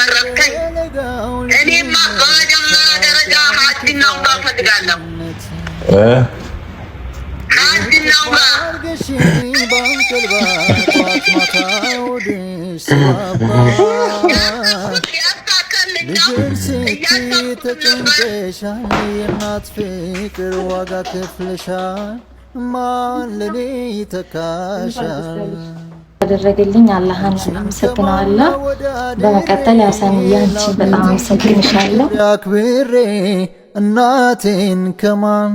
ስላቀረብከኝ እኔማ በመጀመሪያ ደረጃ ሀዲናውን ጋር እፈልጋለሁ። ሀዲናው ያደረገልኝ አላህን አመሰግናለሁ። በመቀጠል ያሰን ያንቺ በጣም አመሰግንሻለሁ። ያክብሬ እናቴን ከማን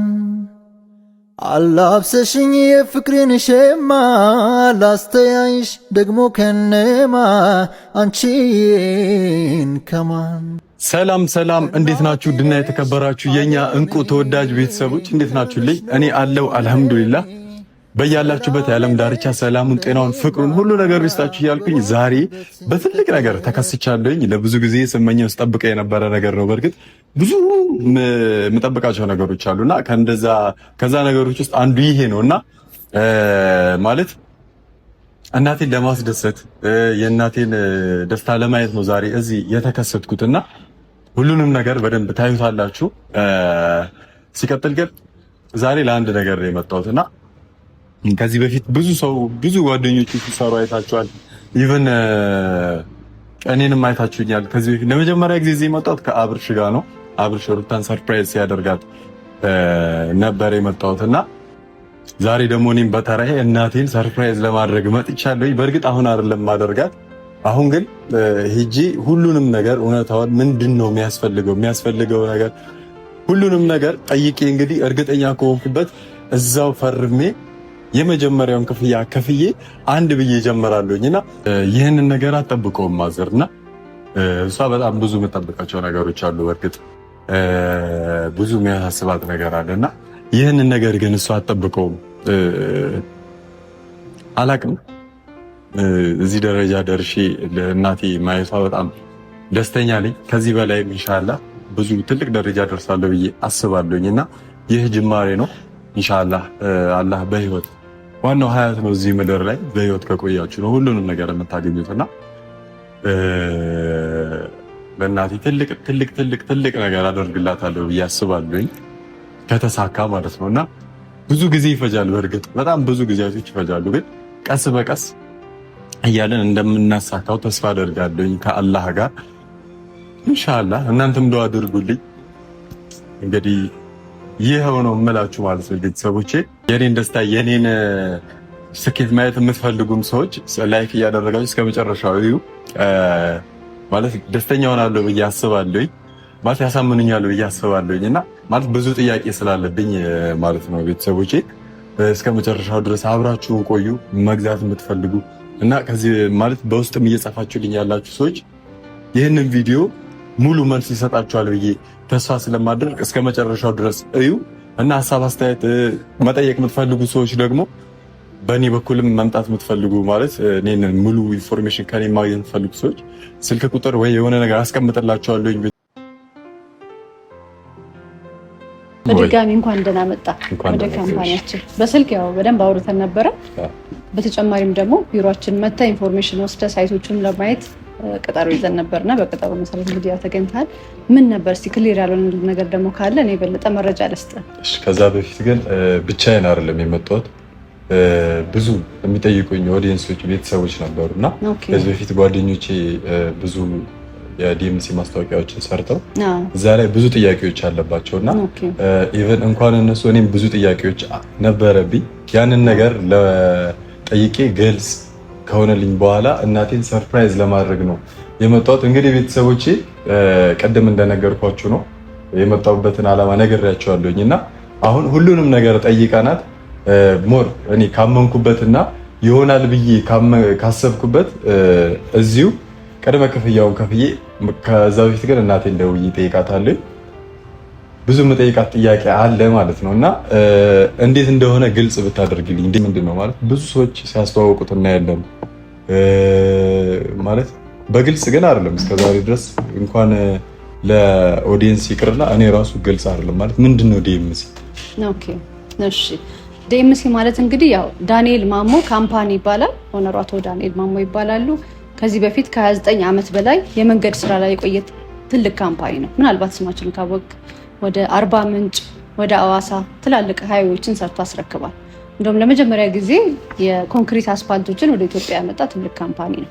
አላብሰሽኝ የፍቅርን ሸማ ላስተያይሽ ደግሞ ከነማ አንቺን ከማን። ሰላም ሰላም፣ እንዴት ናችሁ? ድና የተከበራችሁ የኛ እንቁ ተወዳጅ ቤተሰቦች እንዴት ናችሁልኝ? እኔ አለው አልሐምዱሊላህ። በያላችሁበት የዓለም ዳርቻ ሰላሙን፣ ጤናውን፣ ፍቅሩን ሁሉ ነገር ይስጣችሁ እያልኩኝ ዛሬ በትልቅ ነገር ተከስቻለሁኝ። ለብዙ ጊዜ ስመኘው ስጠብቀው የነበረ ነገር ነው። በእርግጥ ብዙ የምጠብቃቸው ነገሮች አሉና ከዛ ነገሮች ውስጥ አንዱ ይሄ ነውና ማለት እናቴን ለማስደሰት የእናቴን ደስታ ለማየት ነው ዛሬ እዚህ የተከሰትኩትና ሁሉንም ነገር በደንብ ታዩታላችሁ። ሲቀጥል ግን ዛሬ ለአንድ ነገር ነው የመጣሁትና ከዚህ በፊት ብዙ ጓደኞች ሲሰሩ አይታችኋል። ኢቭን እኔንም አይታችሁኛል። ከዚህ በፊት ለመጀመሪያ ጊዜ እዚህ የመጣሁት ከአብርሽ ጋር ነው። አብርሽ ሩታን ሰርፕራይዝ ሲያደርጋት ነበር የመጣሁትና ዛሬ ደግሞ እኔም በተራዬ እናቴን ሰርፕራይዝ ለማድረግ መጥቻለሁ። በእርግጥ አሁን አይደለም ማደርጋት። አሁን ግን ሂጂ ሁሉንም ነገር እውነታውን ምንድነው የሚያስፈልገው ነገር ሁሉንም ነገር ጠይቄ እንግዲህ እርግጠኛ ከሆንኩበት እዛው ፈርሜ የመጀመሪያውን ክፍያ ከፍዬ አንድ ብዬ ጀምራለሁኝና ይህንን ነገር አጠብቀውም ማዘርና እሷ በጣም ብዙ የምጠብቃቸው ነገሮች አሉ። በእርግጥ ብዙ የሚያሳስባት ነገር አለና ይህንን ነገር ግን እሷ አጠብቀውም። አላቅም እዚህ ደረጃ ደርሼ ለእናቴ ማየቷ በጣም ደስተኛ ነኝ። ከዚህ በላይ ኢንሻአላህ ብዙ ትልቅ ደረጃ ደርሳለሁ ብዬ አስባለሁኝና ይህ ጅማሬ ነው። ኢንሻአላህ አላህ በህይወት ዋናው ሀያት ነው። እዚህ ምድር ላይ በህይወት ከቆያችሁ ነው ሁሉንም ነገር የምታገኙትና ለእናቴ ትልቅ ነገር አደርግላታለሁ ብዬ አስባለሁኝ ከተሳካ ማለት ነውና ብዙ ጊዜ ይፈጃል። በእርግጥ በጣም ብዙ ጊዜያቶች ይፈጃሉ፣ ግን ቀስ በቀስ እያለን እንደምናሳካው ተስፋ አደርጋለሁኝ ከአላህ ጋር ኢንሻአላህ። እናንተም ዱአ አድርጉልኝ። እንግዲህ ይሄው ነው የምላችሁ ማለት ነው ቤተሰቦቼ። የኔን ደስታ የኔን ስኬት ማየት የምትፈልጉም ሰዎች ላይክ እያደረጋችሁ እስከመጨረሻው እዩ። ማለት ደስተኛ ሆናለሁ ብዬ አስባለሁኝ፣ ማለት ያሳምኑኛል ብዬ አስባለሁኝና ማለት ብዙ ጥያቄ ስላለብኝ ማለት ነው ቤተሰቦቼ እስከመጨረሻው ድረስ አብራችሁን ቆዩ። መግዛት የምትፈልጉ እና ከዚህ ማለት በውስጥም እየጻፋችሁልኝ ያላችሁ ሰዎች ይህንን ቪዲዮ ሙሉ መልስ ይሰጣችኋል ብዬ ተስፋ ስለማደርግ እስከመጨረሻው ድረስ እዩ እና ሐሳብ አስተያየት መጠየቅ የምትፈልጉ ሰዎች ደግሞ በእኔ በኩልም መምጣት የምትፈልጉ ማለት እኔን ሙሉ ኢንፎርሜሽን ከኔ ማግኘት የምትፈልጉ ሰዎች ስልክ ቁጥር ወይ የሆነ ነገር አስቀምጥላችኋለሁ። በድጋሚ እንኳን ደህና መጣ ወደ ካምፓኒያችን። በስልክ ያው በደንብ አውርተን ነበረ። በተጨማሪም ደግሞ ቢሮአችን መታ ኢንፎርሜሽን ወስደ ሳይቶቹን ለማየት ቀጠሮ ይዘን ነበርና በቀጠሮ መሰረት እንግዲህ ተገኝተሃል። ምን ነበር እስቲ ክሊር ያልሆነ ነገር ደግሞ ካለ እኔ የበለጠ መረጃ ልስጥ። እሺ፣ ከዛ በፊት ግን ብቻዬን አይደለም የመጣሁት። ብዙ የሚጠይቁኝ ኦዲየንሶች ቤተሰቦች ነበሩና ከዚህ በፊት ጓደኞቼ ብዙ የዲኤምሲ ማስታወቂያዎችን ሰርተው እዛ ላይ ብዙ ጥያቄዎች አለባቸውና ኢቨን እንኳን እነሱ እኔም ብዙ ጥያቄዎች ነበረብኝ። ያንን ነገር ለጠይቄ ግልጽ ከሆነልኝ በኋላ እናቴን ሰርፕራይዝ ለማድረግ ነው የመጣሁት። እንግዲህ ቤተሰቦቼ ቀደም እንደነገርኳችሁ ነው የመጣሁበትን ዓላማ ነግሬያቸዋለሁኝና አሁን ሁሉንም ነገር ጠይቀናት ሞር እኔ ካመንኩበትና ይሆናል ብዬ ካሰብኩበት እዚሁ ቀድመ ክፍያውን ከፍዬ ከዛ በፊት ግን እናቴን ደውዬ ጠይቃታለሁ። ብዙ መጠይቃት ጥያቄ አለ ማለት ነውና እንዴት እንደሆነ ግልጽ ብታደርግልኝ። ምንድነው ማለት ብዙ ሰዎች ሲያስተዋውቁት እናያለን ማለት በግልጽ ግን አይደለም እስከዛሬ ድረስ እንኳን ለኦዲየንስ ይቅርና እኔ ራሱ ግልጽ አይደለም ማለት ምንድነው ዲኤምሲ? ኦኬ እሺ፣ ዲኤምሲ ማለት እንግዲህ ያው ዳንኤል ማሞ ካምፓኒ ይባላል። ኦነሩ አቶ ዳንኤል ማሞ ይባላሉ። ከዚህ በፊት ከ29 ዓመት በላይ የመንገድ ስራ ላይ የቆየ ትልቅ ካምፓኒ ነው። ምናልባት ስማችን ካወቅ ወደ አርባ ምንጭ ወደ አዋሳ ትላልቅ ሃይዌዎችን ሰርቶ አስረክቧል። እንደውም ለመጀመሪያ ጊዜ የኮንክሪት አስፋልቶችን ወደ ኢትዮጵያ ያመጣ ትልቅ ካምፓኒ ነው።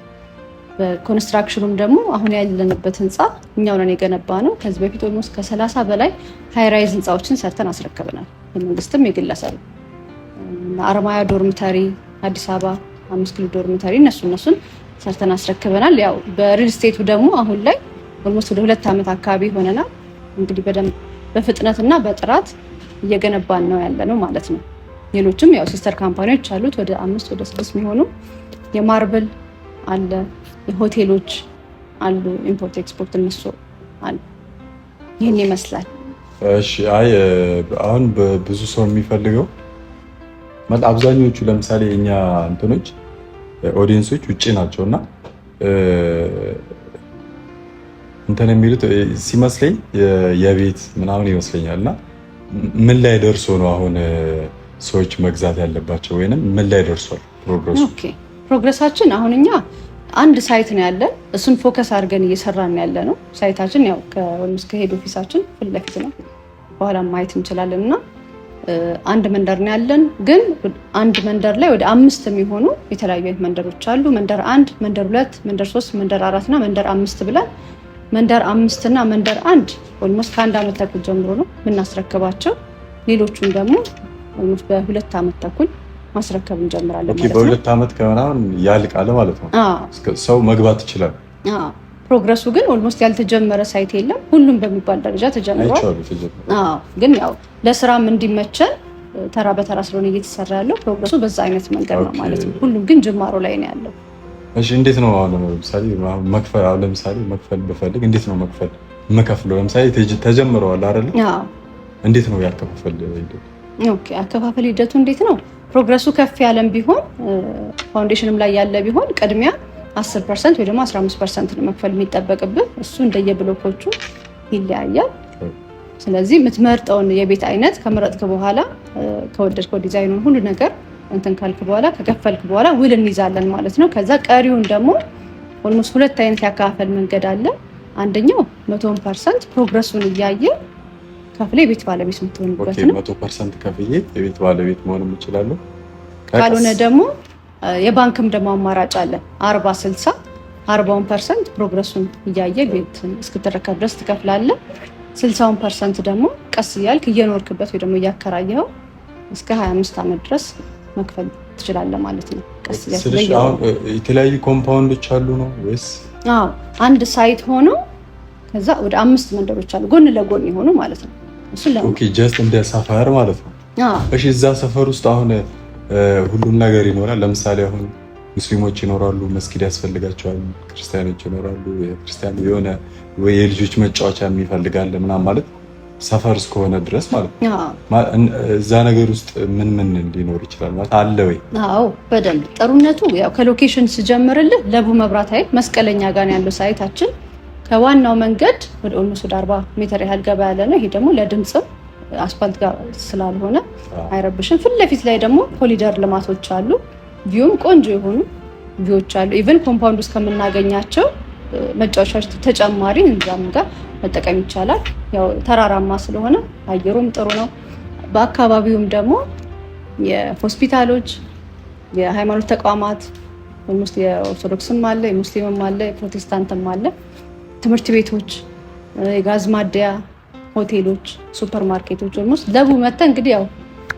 በኮንስትራክሽኑም ደግሞ አሁን ያለንበት ህንፃ እኛው ነን የገነባ ነው። ከዚህ በፊት ኦልሞስት ከ30 በላይ ሃይራይዝ ህንፃዎችን ሰርተን አስረክበናል። የመንግስትም የግለሰብ አርማያ ዶርምተሪ፣ አዲስ አበባ 5 ኪሎ ዶርምተሪ እነሱን ሰርተን አስረክበናል። ያው በሪል ስቴቱ ደግሞ አሁን ላይ ኦልሞስት ወደ 2 ዓመት አካባቢ ሆነናል። እንግዲህ በደንብ በፍጥነትና በጥራት እየገነባን ነው ያለ ነው ማለት ነው። ሌሎችም ያው ሲስተር ካምፓኒዎች አሉት ወደ 5 ወደ 6 የሚሆኑ የማርብል አለ፣ የሆቴሎች አሉ፣ ኢምፖርት ኤክስፖርት እነሱ አሉ። ይህን ይመስላል። እሺ አይ አሁን ብዙ ሰው የሚፈልገው ማለት አብዛኞቹ ለምሳሌ እኛ እንትኖች ኦዲየንሶች ውጪ ናቸውና እንትን የሚሉት ሲመስለኝ የቤት ምናምን ይመስለኛልና ምን ላይ ደርሶ ነው አሁን ሰዎች መግዛት ያለባቸው ወይንም ምን ላይ ደርሷል ፕሮግረሱ? ኦኬ ፕሮግረሳችን አሁን እኛ አንድ ሳይት ነው ያለን። እሱን ፎከስ አድርገን እየሰራን ያለ ነው። ሳይታችን ያው ከሄድ ኦፊሳችን ፊት ለፊት ነው፣ በኋላ ማየት እንችላለን። እና አንድ መንደር ነው ያለን። ግን አንድ መንደር ላይ ወደ 5 የሚሆኑ የተለያዩ አይነት መንደሮች አሉ። መንደር 1፣ መንደር 2፣ መንደር 3፣ መንደር 4 እና መንደር 5 ብለን መንደር 5 እና መንደር 1 ኦልሞስት ከ1 ዓመት ተኩል ጀምሮ ነው የምናስረክባቸው። ሌሎቹን ደግሞ ኦልሞስት በ2 ዓመት ተኩል ማስረከብ እንጀምራለን ማለት ነው። በ2 ዓመት ከምናምን ያልቃል ማለት ነው። ሰው መግባት ይችላል። ፕሮግረሱ ግን ኦልሞስት ያልተጀመረ ሳይት የለም። ሁሉም በሚባል ደረጃ ተጀምሯል። ግን ያው ለስራም እንዲመቸን ተራ በተራ ስለሆነ እየተሰራ ያለው ፕሮግረሱ በዛ አይነት መንገድ ነው ማለት ነው። ሁሉም ግን ጅማሮ ላይ ነው ያለው። እሺ እንዴት ነው አሁን ለምሳሌ መክፈል ብፈልግ እንዴት ነው መከፍለው? ለምሳሌ ተጀምረዋል አይደል? እንዴት ነው ያከፋፈል ሂደቱ? ኦኬ አከፋፈል ሂደቱ እንዴት ነው? ፕሮግረሱ ከፍ ያለም ቢሆን ፋውንዴሽንም ላይ ያለ ቢሆን ቅድሚያ 10% ወይ ደግሞ 15% ነው መክፈል የሚጠበቅብህ። እሱ እንደየብሎኮቹ ይለያያል። ስለዚህ የምትመርጠውን የቤት አይነት ከመረጥክ በኋላ ከወደድከው ዲዛይኑን ሁሉ ነገር እንትን ካልክ በኋላ ከከፈልክ በኋላ ውል እንይዛለን ማለት ነው። ከዛ ቀሪውን ደግሞ ኦልሞስት 2 አይነት ያከፋፈል መንገድ አለ። አንደኛው 100% ፕሮግረሱን እያየ ከፍለ የቤት ባለቤት የምትሆንበት ነው። 100% ከፍዬ የቤት ባለቤት መሆን እችላለሁ። ካልሆነ ደግሞ የባንክም ደግሞ አማራጭ አለ። 40/60 40% ፕሮግረሱን እያየ ቤት እስክትረከብ ድረስ ትከፍላለህ። 60% ደግሞ ቀስ እያልክ እየኖርክበት ወይ ደግሞ እያከራየኸው እስከ 25 ዓመት ድረስ መክፈል ትችላለህ ማለት ነው። ቀስ እያልክ የተለያዩ ኮምፓውንዶች አሉ ነው ወይስ? አዎ አንድ ሳይት ሆኖ ከዛ ወደ 5 መንደሮች አሉ ጎን ለጎን የሆኑ ማለት ነው። እሱ ኦኬ ጀስት እንደ ሰፈር ማለት ነው። እሺ እዛ ሰፈር ውስጥ አሁን ሁሉም ነገር ይኖራል። ለምሳሌ አሁን ሙስሊሞች ይኖራሉ፣ መስጊድ ያስፈልጋቸዋል። ክርስቲያኖች ይኖራሉ፣ የክርስቲያን የሆነ ወይ የልጆች መጫወቻ የሚፈልጋል ምናምን ማለት ሰፈር እስከሆነ ድረስ ማለት ነው። እዛ ነገር ውስጥ ምን ሊኖር ይችላል ማለት አለ ወይ? አዎ በደንብ ጥሩነቱ ያው ከሎኬሽን ስጀምርልህ ለቡ መብራት ኃይል መስቀለኛ ጋር ያለው ሳይታችን ከዋናው መንገድ ወደ ኦልሞስት ወደ 40 ሜትር ያህል ገባ ያለ ነው። ይሄ ደግሞ ለድምጽም አስፋልት ጋር ስላልሆነ አይረብሽም። ፊት ለፊት ላይ ደግሞ ኮሊደር ልማቶች አሉ። ቪውም ቆንጆ የሆኑ ቪዎች አሉ። ኢቨን ኮምፓውንድ ውስጥ ከምናገኛቸው መጫወቻዎች ተጨማሪ እንዛም ጋር መጠቀም ይቻላል። ያው ተራራማ ስለሆነ አየሩም ጥሩ ነው። በአካባቢውም ደግሞ የሆስፒታሎች፣ የሃይማኖት ተቋማት ኦልሞስት የኦርቶዶክስም አለ፣ የሙስሊምም አለ፣ የፕሮቴስታንትም አለ፣ ትምህርት ቤቶች፣ የጋዝ ማደያ፣ ሆቴሎች፣ ሱፐር ማርኬቶች ኦልሞስት ለቡ መጥተህ እንግዲህ ያው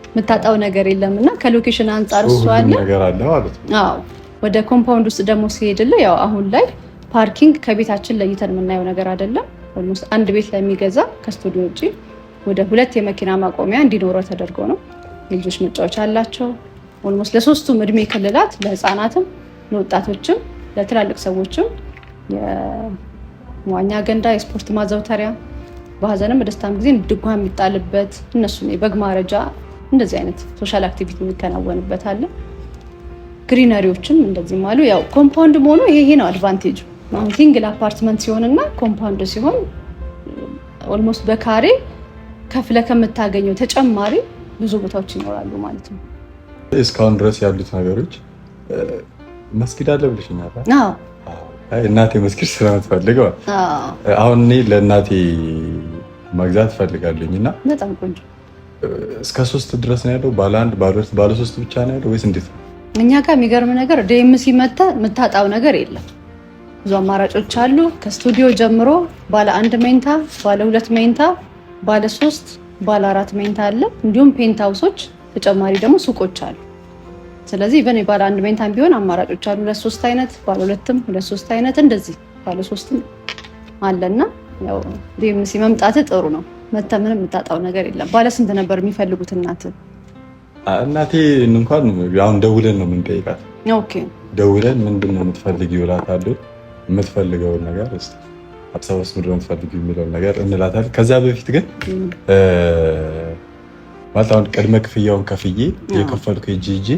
የምታጣው ነገር የለምና ከሎኬሽን አንጻር እሱ አለ ነገር አለ ማለት ነው። አዎ ወደ ኮምፓውንድ ውስጥ ደግሞ ሲሄድልህ ያው አሁን ላይ ፓርኪንግ ከቤታችን ለይተን የምናየው ነገር አይደለም። ኦልሞስት አንድ ቤት ላይ የሚገዛ ከስቱዲዮ ውጪ ወደ 2 የመኪና ማቆሚያ እንዲኖረው ተደርጎ ነው። የልጆች መጫወቻ አላቸው። ኦልሞስት ለሶስቱም እድሜ ክልላት ለህፃናትም፣ ለወጣቶችም፣ ለትላልቅ ሰዎችም የመዋኛ ገንዳ፣ የስፖርት ማዘውተሪያ፣ በሀዘንም በደስታም ጊዜ ድጓ የሚጣልበት እነሱ የበግ ማረጃ እንደዚህ አይነት ሶሻል አክቲቪቲ የሚከናወንበት አለ። ግሪነሪዎችም እንደዚህም አሉ። ያው ኮምፓውንድ መሆኑ ይሄ ነው አድቫንቴጁ። አሁን ሲንግል አፓርትመንት ሲሆንና ኮምፓውንድ ሲሆን ኦልሞስት በካሬ ከፍለ ከምታገኘው ተጨማሪ ብዙ ቦታዎች ይኖራሉ ማለት ነው። እስካሁን ድረስ ያሉት ነገሮች መስጊድ አለ ብለሽኛል። እናቴ መስኪር ስለምትፈልገው አሁን እኔ ለእናቴ መግዛት ፈልጋለሁኝና በጣም ቆንጆ እስከ 3 ድረስ ነው ያለው። ባለ 1 ባለ 3 ብቻ ነው ያለው ወይስ እንዴት ነው? እኛ ጋር የሚገርም ነገር ዲኤምሲ መጣ የምታጣው ነገር የለም። ብዙ አማራጮች አሉ። ከስቱዲዮ ጀምሮ ባለ 1 መኝታ፣ ባለ 2 መኝታ፣ ባለ 3፣ ባለ 4 መኝታ አለ። እንዲሁም ፔንት ሃውሶች ተጨማሪ ደግሞ ሱቆች አሉ። ስለዚህ በኔ ባለ 1 መኝታም ቢሆን አማራጮች አሉ። 2-3 አይነት ባለ 2ም 2-3 አይነት እንደዚህ ባለ 3ም አለና ያው ዲኤምሲ መምጣት ጥሩ ነው። ምንም የምታጣው ነገር የለም። ባለ ስንት ነበር የሚፈልጉት እናት? እናቴ እንኳን አሁን ደውለን ነው የምንጠይቃት። ኦኬ ደውለን ምንድነው የምትፈልጊው እላታለሁ። የምትፈልገውን ነገር እስቲ አዲስ አበባ ውስጥ ምንድን ነው የምትፈልጊው የሚለውን ነገር እንላታለን። ከዛ በፊት ግን ማለት አሁን ቅድመ ክፍያውን ከፍዬ የከፈልኩ ሂጂ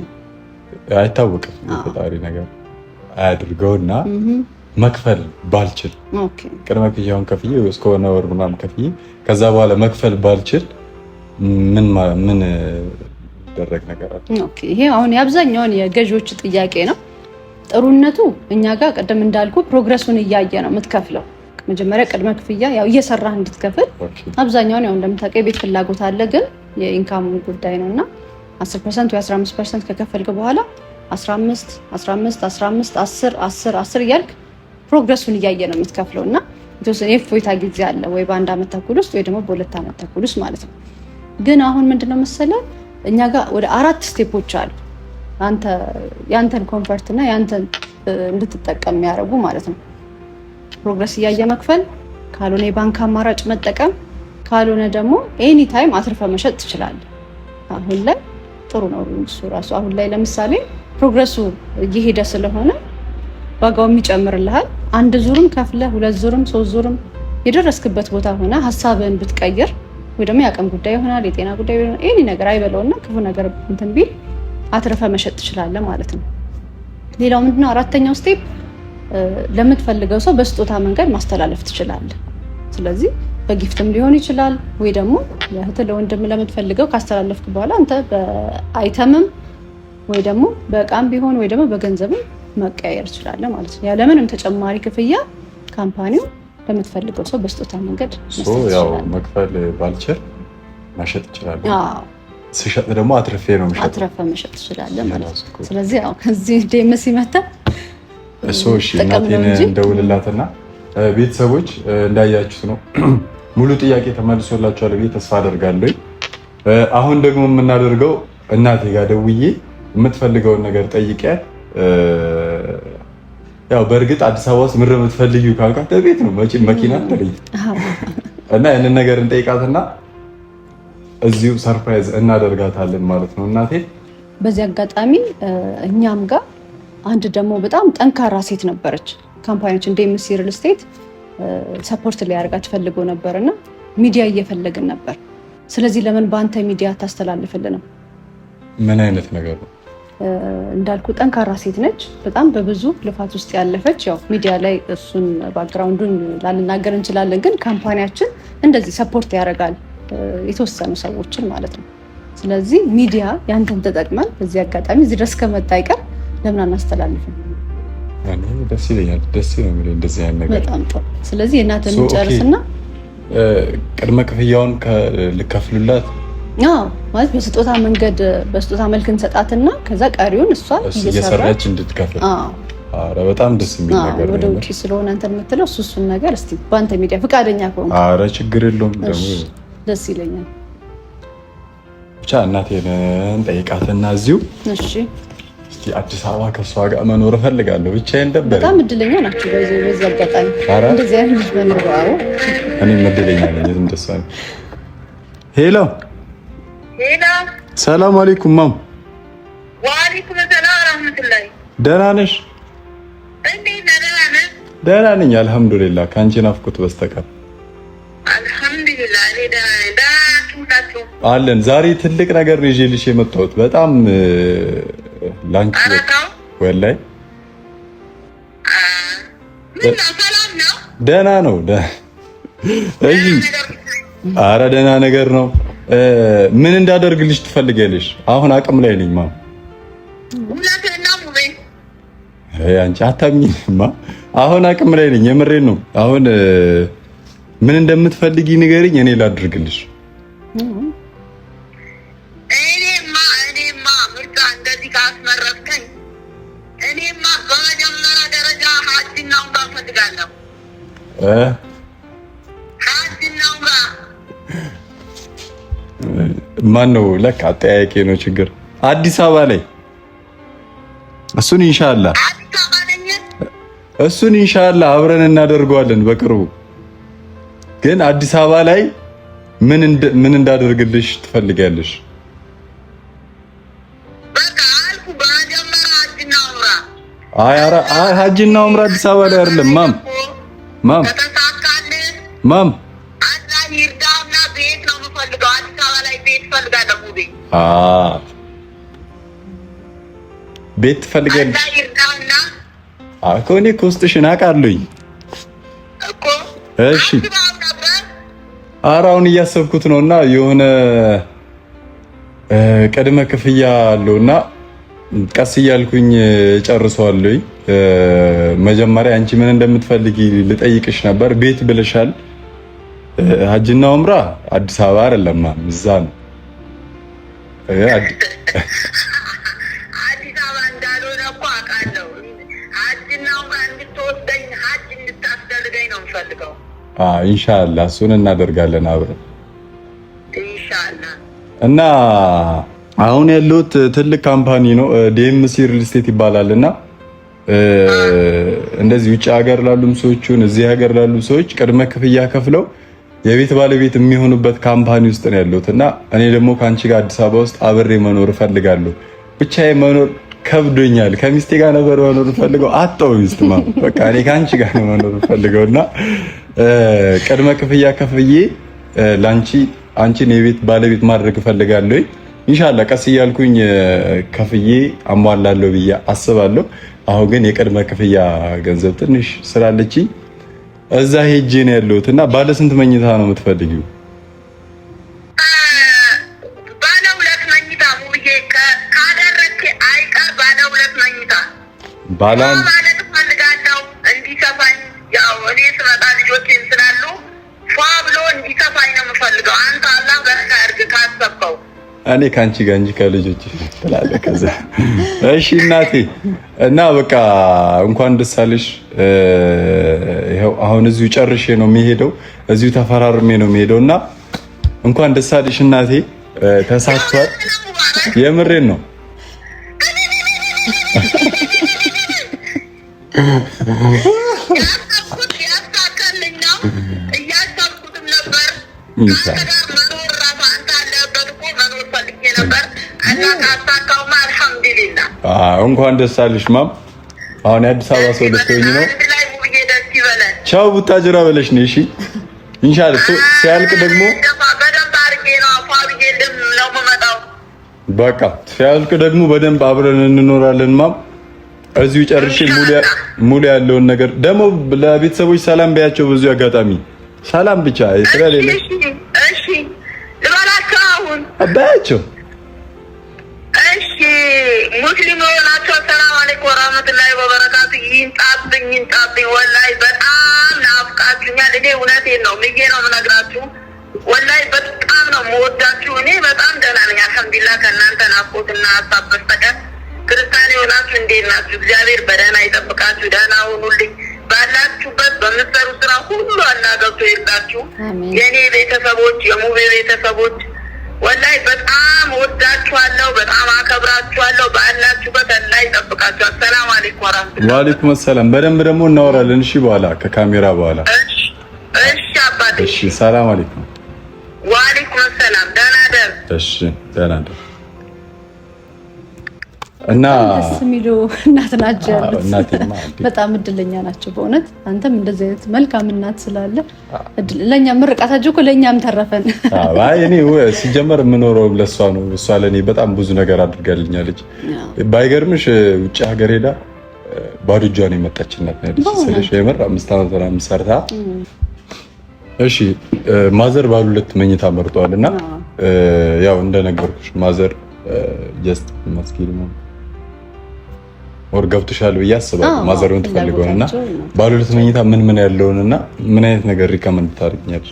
አይታወቅም ፈጣሪ ነገር አያድርገውና መክፈል ባልችል ቅድመ ክፍያውን ከፍዬ እስከሆነ ወር ምናምን ከፍዬ ከዛ በኋላ መክፈል ባልችል ምን ደረግ ነገር አለ? ኦኬ ይሄ አሁን የአብዛኛውን የገዢዎች ጥያቄ ነው። ጥሩነቱ እኛ ጋር ቀደም እንዳልኩ ፕሮግረሱን እያየ ነው የምትከፍለው። መጀመሪያ ቅድመ ክፍያ ያው እየሰራህ እንድትከፍል አብዛኛውን ያው እንደምታውቀው የቤት ፍላጎት አለ፣ ግን የኢንካም ጉዳይ ነውና 10% ወይ 15% ከከፈልክ በኋላ 15 15 15 10 10 10 እያልክ ፕሮግረሱን እያየ ነው የምትከፍለውና የተወሰነ የእፎይታ ጊዜ አለ ወይ በ1 ዓመት ተኩል ውስጥ ወይ ደግሞ በ2 ዓመት ተኩል ውስጥ ማለት ነው። ግን አሁን ምንድነው መሰለህ እኛ ጋር ወደ 4 ስቴፖች አሉ ያንተን ኮንፈርት እና ያንተን እንድትጠቀም የሚያደርጉ ማለት ነው። ፕሮግረስ እያየ መክፈል፣ ካልሆነ የባንክ አማራጭ መጠቀም፣ ካልሆነ ደግሞ ኤኒ ታይም አትርፈ መሸጥ ትችላለህ። አሁን ላይ ጥሩ ነው እሱ ራሱ። አሁን ላይ ለምሳሌ ፕሮግረሱ እየሄደ ስለሆነ ዋጋው የሚጨምርልሃል። 1 ዙርም ከፍለ 2 ዙርም 3 ዙርም የደረስክበት ቦታ ሆነ ሀሳብህን ብትቀይር ወይ ደግሞ የአቅም ጉዳይ ይሆናል፣ የጤና ጉዳይ ይሆናል፣ ኤኒ ነገር አይበለውና ክፉ ነገር እንትን ቢል አትርፈ መሸጥ ትችላለህ ማለት ነው። ሌላው ምንድነው 4ኛው ስቴፕ ለምትፈልገው ሰው በስጦታ መንገድ ማስተላለፍ ትችላለህ። ስለዚህ በጊፍትም ሊሆን ይችላል ወይ ደግሞ ለእህት ለወንድም ለምትፈልገው ካስተላለፍክ በኋላ አንተ በአይተምም ወይ ደግሞ በእቃም ቢሆን ወይ ደግሞ በገንዘብም መቀያየር ትችላለህ ማለት ነው። ያለምንም ተጨማሪ ክፍያ ካምፓኒው ለምትፈልገው ሰው በስጦታ መንገድ መስጠት ይችላል። ያው መክፈል ባልችል መሸጥ እችላለሁ። ስሸጥ ደግሞ አትርፌ ነው መሸጥ ትችላለህ ማለት ነው። ስለዚህ ያው ከዚህ ዲኤምሲ መጣ እሺ እናቴን እንደውልላትና ቤተሰቦች እንዳያችሁት ነው ሙሉ ጥያቄ ተመልሶላችኋል ብዬ ተስፋ አደርጋለሁ። አሁን ደግሞ የምናደርገው እናቴ ጋር ደውዬ የምትፈልገውን ነገር ጠይቂያት። ያው በእርግጥ አዲስ አበባ ውስጥ ምንድን ነው የምትፈልጊው ካልኳት ቤት ነው መኪና አይደል እና ያንን ነገር እንጠይቃትና እዚሁ ሰርፕራይዝ እናደርጋታለን ማለት ነው እናቴ። በዚህ አጋጣሚ እኛም ጋር አንድ ደግሞ በጣም ጠንካራ ሴት ነበረች። ካምፓኒያችን ዲኤምሲ ሪል ስቴት ሰፖርት ሊያደርጋት ፈልጎ ነበርና ሚዲያ እየፈለግን ነበር። ስለዚህ ለምን በአንተ ሚዲያ ታስተላልፍልንም? ምን አይነት ነገር ነው? እንዳልኩ ጠንካራ ሴት ነች። በጣም በብዙ ልፋት ውስጥ ያለፈች። ያው ሚዲያ ላይ እሱን ባክግራውንዱን ላልናገር እንችላለን፣ ግን ካምፓኒያችን እንደዚህ ሰፖርት ያደርጋል የተወሰኑ ሰዎችን ማለት ነው። ስለዚህ ሚዲያ ያንተን ተጠቅመን በዚህ አጋጣሚ እዚህ ድረስ ከመጣ አይቀር ለምን አናስተላልፍም? ደስ ይለኛል። ደስ ነው የሚለኝ እንደዚህ አይነት ነገር በጣም ጥሩ። ስለዚህ እናንተን እንጨርስና ቅድመ ክፍያውን ልከፍሉላት ማለት በስጦታ መንገድ በስጦታ መልክ እንሰጣትና ከዛ ቀሪውን እሷ እየሰራች እንድትከፍል። አረ በጣም ደስ የሚል ነገር ነው። ወደ ውጪ ስለሆነ አንተ የምትለው እሱን ነገር እስቲ በአንተ ሚዲያ ፈቃደኛ ከሆነ አረ ችግር የለውም ደግሞ ደስ ይለኛል። ብቻ እናቴን እንጠይቃትና እዚሁ እሺ እስቲ አዲስ አበባ ከሷ ጋር መኖር እፈልጋለሁ። ብቻዬን ደበረኝ። በጣም እድለኛ ናችሁ በዚህ አጋጣሚ እንደዚህ አይነት ልጅ መኖር። አዎ እኔም እድለኛ ነኝ። እንደሷ ነው። ሄሎ ሰላም አለይኩም ማም። ወአለይኩም ሰላም ወራህመቱላሂ። ደህና ነሽ? እንዴት ነህ? ደህና ነኝ አልሐምዱሊላህ፣ ከአንቺ ናፍቆት በስተቀር አልሐምዱሊላህ። እኔ ደህና ነኝ። አለን። ዛሬ ትልቅ ነገር ነው ይዤልሽ የመጣሁት። በጣም ላንቺ ወላሂ ሰላም ነው? ደህና ነው። እሺ ኧረ ደህና ነገር ነው። ምን እንዳደርግልሽ ትፈልጊያለሽ? አሁን አቅም ላይ ነኝ ማም። ሁለተኛ ሙቤ አንቺ አታምኚኝማ። አሁን አቅም ላይ ነኝ። የምሬን ነው። አሁን ምን እንደምትፈልጊ ንገሪኝ፣ እኔ ላድርግልሽ። እኔማ ምርጫ እንደዚህ ካስመረጥከኝ እኔማ በመጀመሪያ ደረጃ ሀጅና ኡምራ እፈልጋለሁ። ሀጅና ኡምራ ማን ነው? ለካ አጠያየቄ ነው ችግር። አዲስ አበባ ላይ እሱን ኢንሻአላህ አብረን እናደርገዋለን በቅርቡ። ግን አዲስ አበባ ላይ ምን እንዳደርግልሽ ትፈልጊያለሽ? በቃ አልኩ በመጀመሪያ ሀጅና ኡምራ። አይ ሀጅና ኡምራ አዲስ አበባ ላይ አይደለም ማም ከተሳካልህ ማም አላህ ይርዳውና ቤት ነው የምፈልገው። አዲስ አበባ ላይ ቤት እፈልጋለሁ። ቤት ትፈልጊያለሽ? አላህ ይርዳውና እኮ እኔ እኮ ውስጥሽን አውቃለሁኝ እኮ። እሺ ኧረ አሁን እያሰብኩት ነውና የሆነ ቅድመ ክፍያ አለውና ቀስ እያልኩኝ ጨርሰዋለሁኝ። መጀመሪያ አንቺ ምን እንደምትፈልጊ ልጠይቅሽ ነበር። ቤት ብለሻል። ሀጅና ኡምራ አዲስ አበባ አይደለም እዛ ነው። አዲስ አበባ እንዳልሆነ እኮ አውቃለሁ። ሀጅና ኡምራ እንድትወስደኝ ሀጅ እንድታስደርገኝ ነው የምፈልገው። ኢንሻአላህ እሱን እናደርጋለን አብረን ኢንሻአላህ። እና አሁን ያለሁት ትልቅ ካምፓኒ ነው፣ ዲኤምሲ ሪል ስቴት ይባላልና እንደዚህ ውጭ ሀገር ላሉም ሰዎችን እዚህ ሀገር ላሉ ሰዎች ቅድመ ክፍያ ከፍለው የቤት ባለቤት የሚሆኑበት ካምፓኒ ውስጥ ነው ያለሁት። እና እኔ ደግሞ ከአንቺ ጋር አዲስ አበባ ውስጥ አብሬ መኖር እፈልጋለሁ። ብቻዬን መኖር ከብዶኛል። ከሚስቴ ጋር ነበር መኖር እፈልገው፣ አጣሁ ሚስት ማለት በቃ እኔ ከአንቺ ጋር ነው መኖር እፈልገውና ቅድመ ክፍያ ከፍዬ አንቺን የቤት ባለቤት ማድረግ እፈልጋለሁ። ኢንሻአላህ ቀስ እያልኩኝ ከፍዬ አሟላለሁ ብዬ አስባለሁ። አሁን ግን የቅድመ ክፍያ ገንዘብ ትንሽ ስላለችኝ እዛ ሄጄ ነው ያለሁት። እና ባለ ስንት መኝታ ነው የምትፈልጊው? ባለ ሁለት መኝታ ሙብዬ ካደረግክ አይቀር ባለ ሁለት መኝታ ማለት እፈልጋለሁ። እንዲከፋኝ ያው እኔ ስመጣ ልጆቼን ስላሉ ፏ ብሎ እንዲከፋኝ ነው የምፈልገው። አንተ አላህ በረካ ያድርግ ካሰብከው። እኔ ከአንቺ ጋር እንጂ ከልጆች ትላለህ ከዛ። እሺ እናቴ፣ እና በቃ እንኳን ደስ አለሽ። ይኸው አሁን እዚሁ ጨርሼ ነው የሚሄደው፣ እዚሁ ተፈራርሜ ነው የሚሄደው። እና እንኳን ደስ አለሽ እናቴ፣ ተሳክቷል። የምሬን ነው። ያሳካልኝ ነው እያሰብኩትም ነበር። እንኳን ደስ አለሽ ማም። አሁን የአዲስ አበባ ሰው ልትሆኚ ነው። ቻው ቡታጅራ በለሽ ነው። እሺ ኢንሻአላህ ሲያልቅ ደግሞ በቃ ሲያልቅ ደግሞ በደንብ አብረን እንኖራለን ማም። እዚሁ ጨርሼ ሙሉ ያለውን ነገር ደግሞ ለቤተሰቦች ሰላም በያቸው። ብዙ አጋጣሚ ሰላም ብቻ ስለሌለ እሺ ልበላቸው አሁን አባያቸው። እሺ ሙስሊም የሆናቸው ሰላም አለይኩም ወራህመቱላሂ ወበረካቱ። ይንጣብኝ ወላሂ በጣም ናፍቃችሁኛል። እኔ እውነቴን ነው ምዬ ነው የምነግራችሁ። ወላሂ በጣም ነው የምወዳችሁ። እኔ በጣም ደህና ነኝ አልሐምዱሊላህ። ከእናንተ ናፍቆትና ሀሳብ በስተቀር ክርስቲያን የሆናችሁ እንዴት ናችሁ? እግዚአብሔር በደህና ይጠብቃችሁ። ደህና ሁኑልኝ። ባላችሁበት በምትሰሩ ስራ ሁሉ አላህ ገብቶ ይርዳችሁ። የኔ ቤተሰቦች፣ የሙቤ ቤተሰቦች ወላሂ በጣም ወዳችኋለሁ፣ በጣም አከብራችኋለሁ። ባላችሁበት አላህ ይጠብቃችሁ። ሰላም አለይኩም ወራህመቱላሂ። ወአለይኩም ሰላም። በደንብ ደግሞ እናወራለን። እሺ በኋላ ከካሜራ በኋላ። እሺ አባቴ። እሺ ሰላም አለይኩም። ወአለይኩም ሰላም። ደህና ደር። እሺ ደህና ደር። እና ደስ የሚሉ እናት ናቸው ያሉት። በጣም እድለኛ ናቸው በእውነት። አንተም እንደዚህ አይነት መልካም እናት ስላለ ለኛ ምርቃታቸው እኮ ለኛም ተረፈን። አይ እኔ ሲጀመር የምኖረው ለሷ ነው። እሷ ለኔ በጣም ብዙ ነገር አድርጋልኛለች። ባይገርምሽ ውጭ ሀገር ሄዳ ባዶ እጇን የመጣች እናት ነች። ስለሽ የምር 5 ዓመት ምናምን ሰርታ እሺ ማዘር ባሉ ሁለት መኝታ መርጧልና ያው እንደነገርኩሽ ማዘር ጀስት መስኪን ነው ወር ገብቶሻል ብዬ አስባለሁ። ማዘሩን ትፈልገውና ባለ 2 መኝታ ምን ያለውንና ምን አይነት ነገር ሪከመንድ ታደርጊኛለሽ?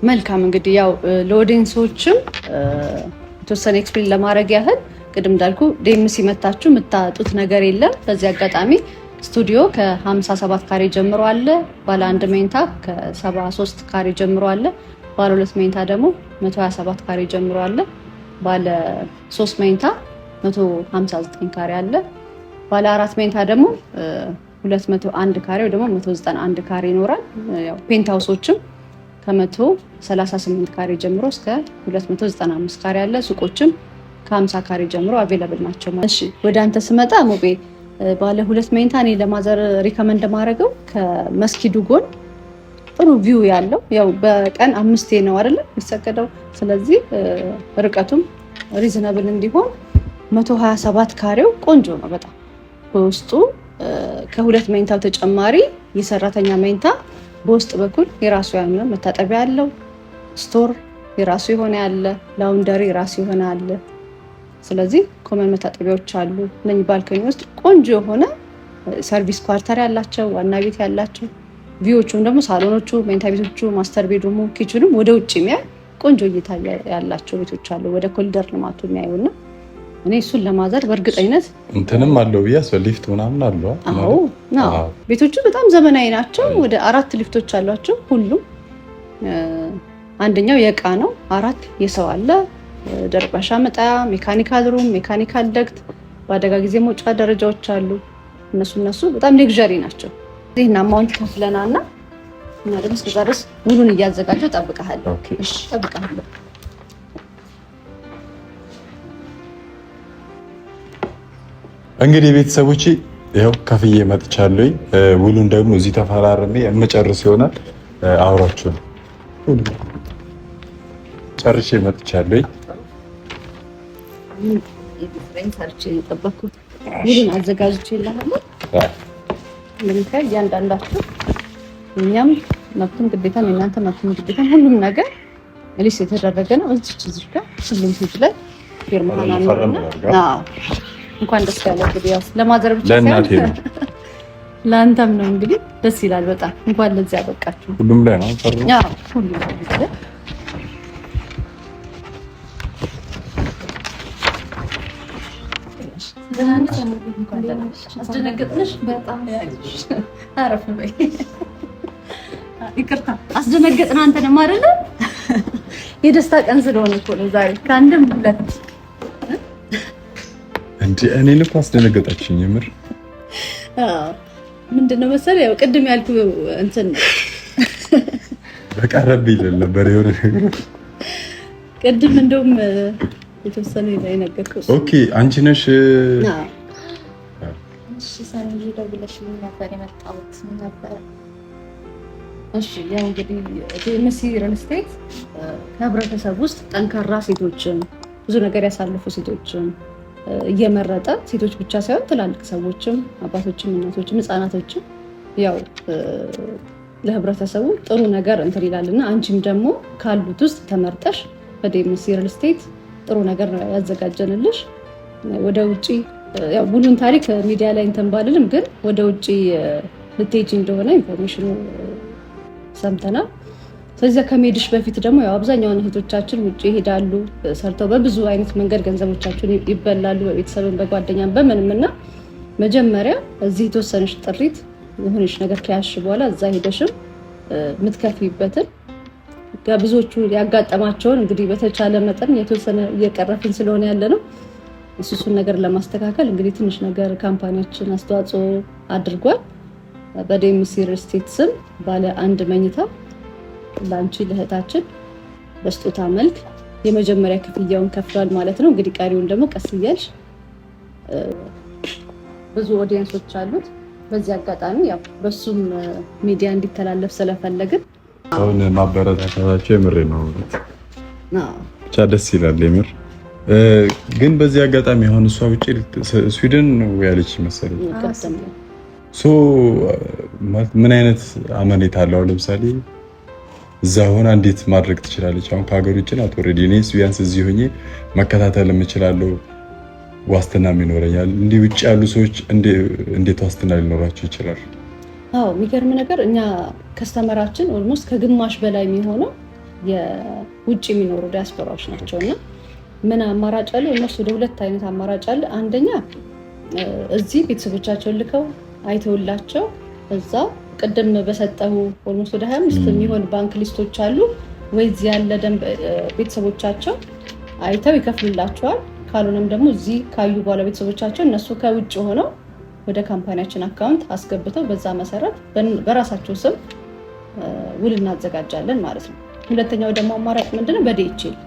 መልካም እንግዲህ ያው ለኦዲየንሶችም የተወሰነ ኤክስፕሌን ለማድረግ ያህል ቅድም እንዳልኩ ዴምሲ መታችሁ የምታጡት ነገር የለም። በዚህ አጋጣሚ ስቱዲዮ ከ57 ካሬ ጀምሮ አለ። ባለ 1 መኝታ ከ73 ካሬ ጀምሮ አለ። ባለ 2 መኝታ ደግሞ 127 ካሬ ጀምሮ አለ። ባለ 3 መኝታ 159 ካሬ አለ። ባለ 4 መኝታ ደግሞ 201 ካሬ ወይ ደግሞ 191 ካሬ ይኖራል። ያው ፔንት ሃውሶችም ከ138 ካሬ ጀምሮ እስከ 295 ካሬ አለ። ሱቆችም ከ50 ካሬ ጀምሮ አቬለብል ናቸው። እሺ ወደ አንተ ስመጣ ሞቤ ባለ 2 መኝታ እኔ ለማዘር ሪከመንድ ማድረገው ከመስጊዱ ጎን ጥሩ ቪው ያለው ያው በቀን 5 ነው አይደል የሚሰገደው። ስለዚህ ርቀቱም ሪዝናብል እንዲሆን 127 ካሬው ቆንጆ ነው በጣም። በውስጡ ከ2 መኝታው ተጨማሪ የሰራተኛ መኝታ በውስጥ በኩል የራሱ ያለው መታጠቢያ ያለው ስቶር የራሱ የሆነ ያለ ላውንደሪ የራሱ የሆነ አለ። ስለዚህ ኮመን መታጠቢያዎች አሉ። እነኚህ ባልኮኒ ውስጥ ቆንጆ የሆነ ሰርቪስ ኳርተር ያላቸው ዋና ቤት ያላቸው ቪዎቹም ደግሞ ሳሎኖቹ፣ መኝታ ቤቶቹ፣ ማስተር ቤድሩሙ፣ ኪችኑም ወደ ውጭ የሚያይ ቆንጆ እይታ ያላቸው ቤቶች አሉ። ወደ ኮሪደር ልማቱ የሚያዩና እኔ እሱን ለማዘር በእርግጠኝነት እንትንም አለው ብዬ ሊፍት ምናምን አለው። አዎ ቤቶቹ በጣም ዘመናዊ ናቸው። ወደ 4 ሊፍቶች አሏቸው። ሁሉም አንደኛው የእቃ ነው፣ 4 የሰው አለ። ደረቅ ቆሻሻ መጣያ፣ ሜካኒካል ሩም፣ ሜካኒካል ደክት፣ በአደጋ ጊዜ መውጫ ደረጃዎች አሉ። እነሱ በጣም ሌክዠሪ ናቸው። እዚህና አማውንት ከፍለናና እና ደግሞ እስከዛ ድረስ ሙሉን እያዘጋጀው እጠብቅሃለሁ። እሺ እጠብቅሃለሁ። እንግዲህ ቤተሰቦቼ ይኸው ከፍዬ መጥቻለሁ። ውሉን ደግሞ እዚህ ተፈራርሜ የምጨርስ ይሆናል። አውራችሁ ጨርሼ መጥቻለሁ። ውሉን አዘጋጅቼ ይላል። ለምሳሌ እያንዳንዳችሁ እኛም መብቱም ግዴታም የእናንተ መብቱም ግዴታም ሁሉም ነገር ሊስ የተደረገ ነው። እዚህ ጋር ሁሉም ፊት ላይ ፊርማና ነው። እንኳን ደስ ያለ እንግዲህ ያው ለማዘር ብቻ ሳይሆን ለአንተም ነው እንግዲህ ደስ ይላል በጣም እንኳን ለዚህ ያበቃችሁ። ሁሉም ላይ ነው ፈርሙ። አዎ ሁሉም ላይ አስደነገጥንሽ? በጣም አረፍ በይ። ይቅርታ አስደነገጥን አንተንም አይደለ? የደስታ ቀን ስለሆነ እኮ ነው ዛሬ ከአንድም 2 እንዴ እኔን እኮ አስደነገጣችኝ የምር። ምንድነው መሰለህ ያው ቅድም ያልኩ እንትን በቀረብኝ ነበር የሆነ ነገር ቅድም እንደውም የተወሰነ ላይ ነገርኩሽ። ኦኬ አንቺ ነሽ? እሺ ሰንጂ ደውለሽ ምን ነበር የመጣሁት ነበር? እሺ ያው እንግዲህ ዴምሲ ሪል ስቴት ከህብረተሰብ ውስጥ ጠንካራ ሴቶችን ብዙ ነገር ያሳለፉ ሴቶችን እየመረጠ ሴቶች ብቻ ሳይሆን ትላልቅ ሰዎችም አባቶችም እናቶችም ህፃናቶችም ያው ለህብረተሰቡ ጥሩ ነገር እንትን ይላልና አንቺም ደግሞ ካሉት ውስጥ ተመርጠሽ በዴምሲ ሪል ስቴት ጥሩ ነገር ያዘጋጀንልሽ። ወደ ውጪ ያው ሙሉን ታሪክ ሚዲያ ላይ እንትን ባልልም ግን ወደ ውጪ ልትሄጂ እንደሆነ ኢንፎርሜሽኑ ሰምተናል። ስለዚህ ከመሄድሽ በፊት ደግሞ ያው አብዛኛውን እህቶቻችን ውጪ ይሄዳሉ ሰርተው በብዙ አይነት መንገድ ገንዘቦቻቸውን ይበላሉ፣ በቤተሰብን በጓደኛም በምንምና መጀመሪያ እዚህ የተወሰነሽ ጥሪት የሆነሽ ነገር ከያዝሽ በኋላ እዛ ሄደሽም የምትከፊበትን ብዙዎቹ ያጋጠማቸውን እንግዲህ በተቻለ መጠን የተወሰነ እየቀረፍን ስለሆነ ያለ ነው። እሱን ነገር ለማስተካከል እንግዲህ ትንሽ ነገር ካምፓኒያችን አስተዋጽኦ አድርጓል። በዴምሲ ሪል ስቴት ስም ባለ 1 መኝታ ለአንቺ ለእህታችን በስጦታ መልክ የመጀመሪያ ክፍያውን ከፍሏል ማለት ነው። እንግዲህ ቀሪውን ደግሞ ቀስ እያልሽ ብዙ ኦዲየንሶች አሉት። በዚህ አጋጣሚ ያው በሱም ሚዲያ እንዲተላለፍ ስለፈለግን አሁን ማበረታታታቸው የምር ነው። ብቻ ደስ ይላል የምር። ግን በዚህ አጋጣሚ አሁን እሷ ውጪ ስዊድን ነው ያለች መሰለኝ። ምን አይነት አመኔታ አለው? ለምሳሌ እዛ ሆና እንዴት ማድረግ ትችላለች? አሁን ከሀገር ውጭ ናት ኦልሬዲ። እኔስ ቢያንስ እዚህ ሆኜ መከታተል የምችላለሁ። ዋስትናም ይኖረኛል። እንዲህ ውጭ ያሉ ሰዎች እንዴት ዋስትና ሊኖራቸው ይችላል? አዎ የሚገርም ነገር እኛ ከስተመራችን ኦልሞስት ከግማሽ በላይ የሚሆነው የውጭ የሚኖሩ ዲያስፖራዎች ናቸውና ምን አማራጭ አለ? እነሱ ወደ ሁለት አይነት አማራጭ አለ። አንደኛ እዚህ ቤተሰቦቻቸውን ልከው አይተውላቸው እዛ ቅድም በሰጠው ኦልሞስት ወደ 25 የሚሆን ባንክ ሊስቶች አሉ ወይ እዚህ ያለ ደንብ ቤተሰቦቻቸው አይተው ይከፍሉላቸዋል። ካልሆነም ደግሞ እዚህ ካዩ በኋላ ቤተሰቦቻቸው እነሱ ከውጭ ሆነው ወደ ካምፓኒያችን አካውንት አስገብተው በዛ መሰረት በራሳቸው ስም ውል እናዘጋጃለን ማለት ነው። ሁለተኛው ደግሞ አማራጭ ምንድነው? በዲኤችኤል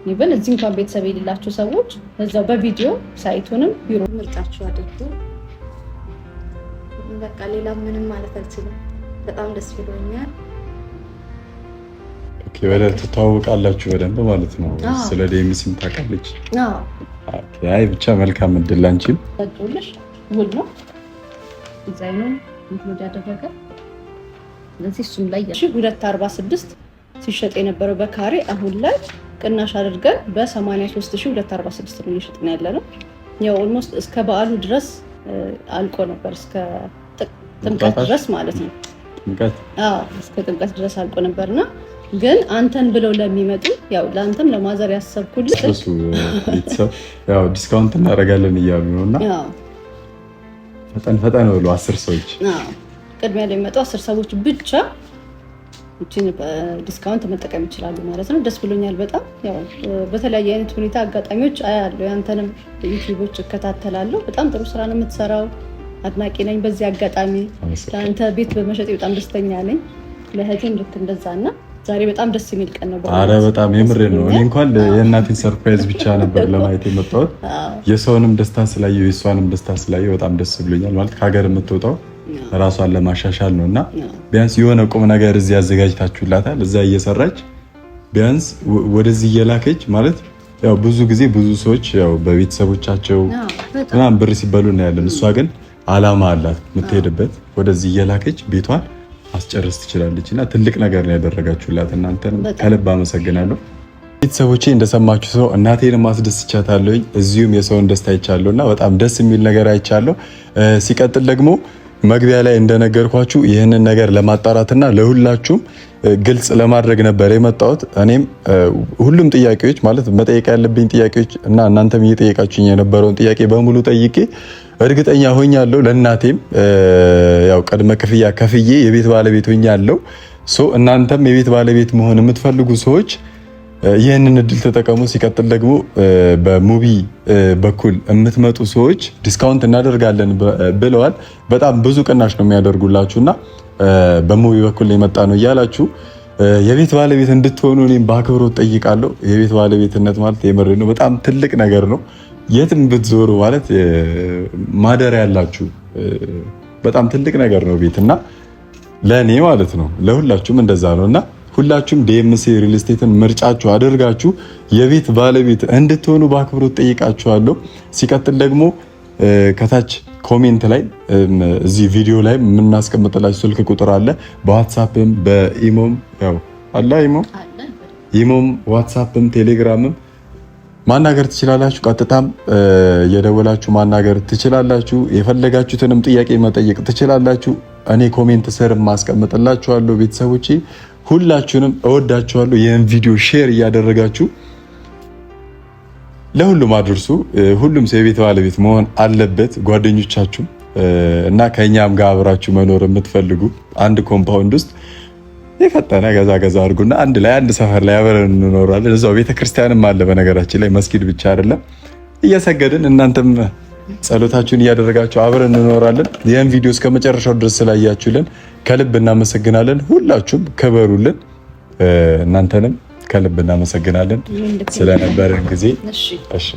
ይበል እዚህ እንኳን ቤተሰብ የሌላቸው ሰዎች እዛው በቪዲዮ ሳይቱንም ቢሮ ምርጫችሁ አድርጉ። በቃ ሌላ ምንም ማለት አልችልም። በጣም ደስ ብሎኛል። ኦኬ ወደ ተታወቃላችሁ በደንብ ማለት ነው። ስለ ዴምሲም ታውቃለች። ኦኬ አይ ብቻ መልካም እድል ላንቺም ታጥቶልሽ ውል ነው ዲዛይኑን ኢንክሉድ ያደረገ ለዚህ እሱም ላይ 246 ሲሸጥ የነበረው በካሬ አሁን ላይ ቅናሽ አድርገን በ83246 ነው እየሸጥን ያለ ነው። ያው ኦልሞስት እስከ በዓሉ ድረስ አልቆ ነበር፣ እስከ ጥምቀት ድረስ ማለት ነው። እስከ ጥምቀት ድረስ አልቆ ነበርና ግን አንተን ብለው ለሚመጡ ያው ለአንተም ለማዘር ያሰብኩልህ እሱ ቤተሰብ ያው ዲስካውንት እናደርጋለን እያሉ ነውና ፈጠን ብሎ 10 ሰዎች ቅድሚያ ለሚመጡ 10 ሰዎች ብቻ እቺን ዲስካውንት መጠቀም ይችላሉ ማለት ነው። ደስ ብሎኛል በጣም ያው በተለያየ አይነት ሁኔታ አጋጣሚዎች አያለሁ፣ ያንተንም ዩቲዩቦች እከታተላለሁ። በጣም ጥሩ ስራ ነው የምትሰራው፣ አድናቂ ነኝ። በዚህ አጋጣሚ አንተ ቤት በመሸጥ በጣም ደስተኛ ነኝ። ለእህቴም ልክ እንደዛና ዛሬ በጣም ደስ የሚል ቀን ነው። አረ በጣም የምር ነው። እኔ እንኳን የእናቴን ሰርፕራይዝ ብቻ ነበር ለማየት የመጣሁት። የሰውንም ደስታ ስላየው የሷንም ደስታ ስላየው በጣም ደስ ብሎኛል። ማለት ከሀገር የምትወጣው ራሷን ለማሻሻል ነውና ቢያንስ የሆነ ቁም ነገር እዚህ ያዘጋጅታችሁላታል። እዛ እየሰራች ቢያንስ ወደዚህ እየላከች ማለት ያው ብዙ ጊዜ ብዙ ሰዎች ያው በቤተሰቦቻቸው ምናምን ብር ሲበሉ እናያለን። እሷ ግን አላማ አላት የምትሄድበት። ወደዚህ እየላከች ቤቷን አስጨርስ ትችላለች እና ትልቅ ነገር ነው ያደረጋችሁላት። እናንተንም ከልብ አመሰግናለሁ። ቤተሰቦቼ እንደሰማችሁ ሰው እናቴን ማስደስቻታለሁ። እዚሁም የሰውን ደስታ አይቻለሁና በጣም ደስ የሚል ነገር አይቻለሁ። ሲቀጥል ደግሞ መግቢያ ላይ እንደነገርኳችሁ ይህንን ነገር ለማጣራትና ለሁላችሁም ግልጽ ለማድረግ ነበር የመጣሁት። እኔም ሁሉም ጥያቄዎች ማለት መጠየቅ ያለብኝ ጥያቄዎች እና እናንተም እየጠየቃችሁኝ የነበረውን ጥያቄ በሙሉ ጠይቄ እርግጠኛ ሆኛለሁ። ለእናቴም ያው ቅድመ ክፍያ ከፍዬ የቤት ባለቤት ሆኛለሁ። እናንተም የቤት ባለቤት መሆን የምትፈልጉ ሰዎች ይህንን እድል ተጠቀሙ። ሲቀጥል ደግሞ በሙቢ በኩል የምትመጡ ሰዎች ዲስካውንት እናደርጋለን ብለዋል። በጣም ብዙ ቅናሽ ነው የሚያደርጉላችሁና በሙቢ በኩል የመጣ ነው እያላችሁ የቤት ባለቤት እንድትሆኑ እኔም በአክብሮት ጠይቃለሁ። የቤት ባለቤትነት ማለት የምር ነው በጣም ትልቅ ነገር ነው። የትም ብትዞሩ ማለት ማደሪያ ያላችሁ በጣም ትልቅ ነገር ነው ቤትና ለእኔ ማለት ነው ለሁላችሁም እንደዛ ነውና ሁላችሁም ዲኤምሲ ሪል ስቴትን ምርጫችሁ አድርጋችሁ የቤት ባለቤት እንድትሆኑ በአክብሮት ጠይቃችኋለሁ። ሲቀጥል ደግሞ ከታች ኮሜንት ላይ እዚህ ቪዲዮ ላይ የምናስቀምጥላችሁ ስልክ ቁጥር አለ። በዋትስአፕም በኢሞም ያው አለ ኢሞም ዋትስአፕም ቴሌግራምም ማናገር ትችላላችሁ። ቀጥታም የደወላችሁ ማናገር ትችላላችሁ። የፈለጋችሁትንም ጥያቄ መጠየቅ ትችላላችሁ። እኔ ኮሜንት ስር ማስቀምጥላችኋለሁ። ቤተሰቦቼ ሁላችሁንም እወዳችኋለሁ። ይህን ቪዲዮ ሼር እያደረጋችሁ ለሁሉም አድርሱ። ሁሉም ሰው የቤት ባለቤት መሆን አለበት። ጓደኞቻችሁ እና ከኛም ጋር አብራችሁ መኖር የምትፈልጉ አንድ ኮምፓውንድ ውስጥ የፈጠነ ገዛ አድርጉና አንድ ላይ አንድ ሰፈር ላይ አብረን እንኖራለን። እዛው ቤተክርስቲያንም አለ በነገራችን ላይ መስጊድ ብቻ አይደለም። እየሰገድን እናንተም ጸሎታችሁን እያደረጋችሁ አብረን እንኖራለን። ይህን ቪዲዮ እስከ መጨረሻው ድረስ ስላያችሁልን ከልብ እናመሰግናለን። ሁላችሁም ክበሩልን። እናንተንም ከልብ እናመሰግናለን ስለነበረን ጊዜ። እሺ